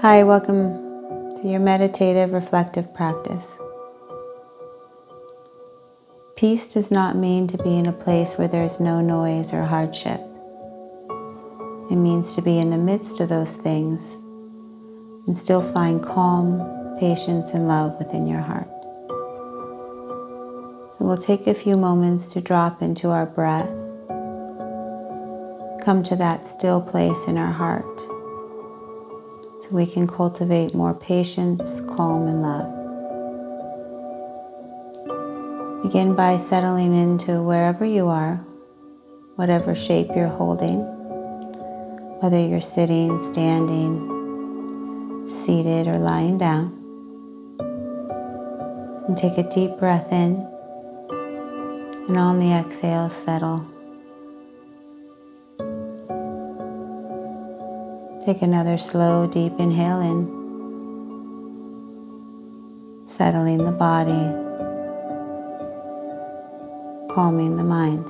Hi, welcome to your meditative reflective practice. Peace does not mean to be in a place where there is no noise or hardship. It means to be in the midst of those things and still find calm, patience, and love within your heart. So we'll take a few moments to drop into our breath, come to that still place in our heart, so we can cultivate more patience, calm, and love. Begin by settling into wherever you are, whatever shape you're holding, whether you're sitting, standing, seated, or lying down. And take a deep breath in, and on the exhale, settle. Take another slow, deep inhale in, settling the body, calming the mind.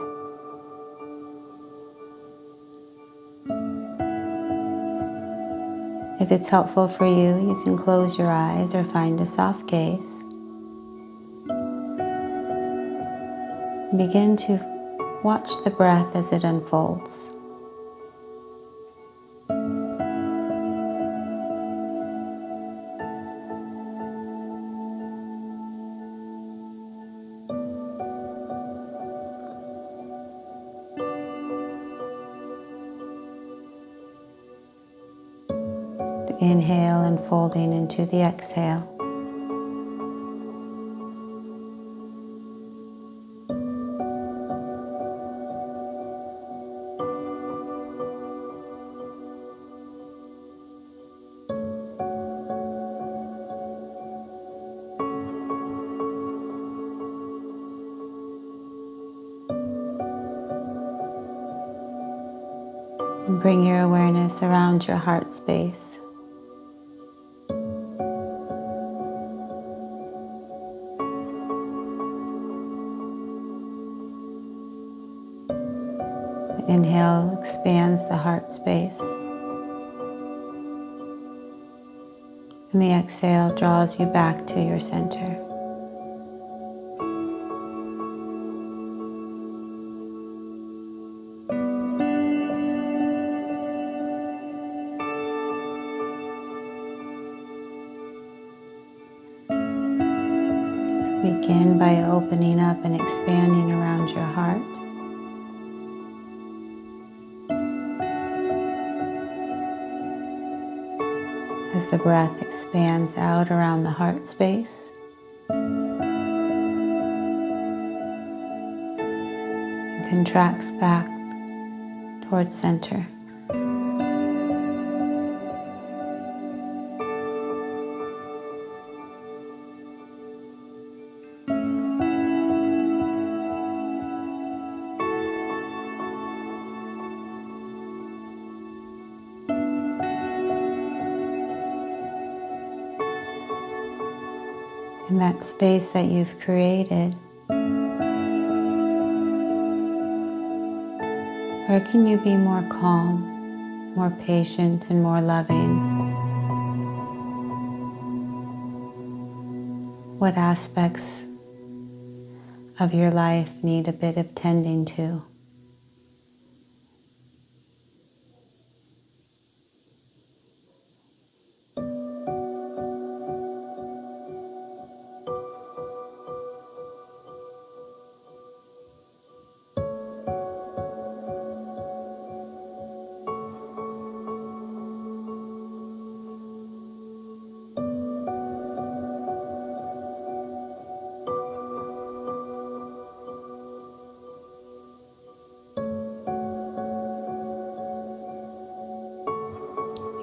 If it's helpful for you, you can close your eyes or find a soft gaze. Begin to watch the breath as it unfolds. The inhale unfolding into the exhale. And bring your awareness around your heart space. The inhale expands the heart space, and the exhale draws you back to your center. Begin by opening up and expanding around your heart. As the breath expands out around the heart space, and contracts back towards center. In that space that you've created, where can you be more calm, more patient, and more loving? What aspects of your life need a bit of tending to?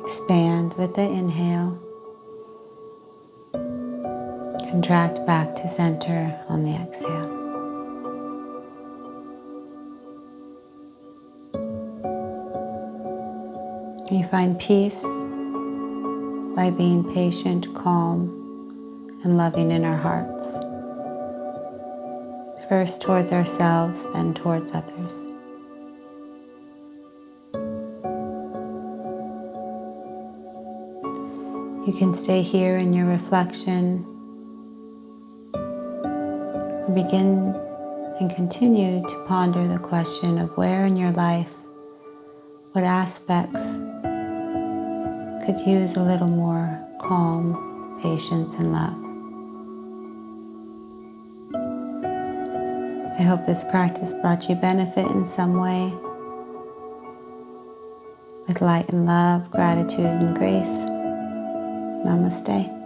Expand with the inhale. Contract back to center on the exhale. You find peace by being patient, calm, and loving in our hearts. First towards ourselves, then towards others. You can stay here in your reflection and begin and continue to ponder the question of where in your life, what aspects could use a little more calm, patience, and love. I hope this practice brought you benefit in some way. With light and love, gratitude and grace. Namaste.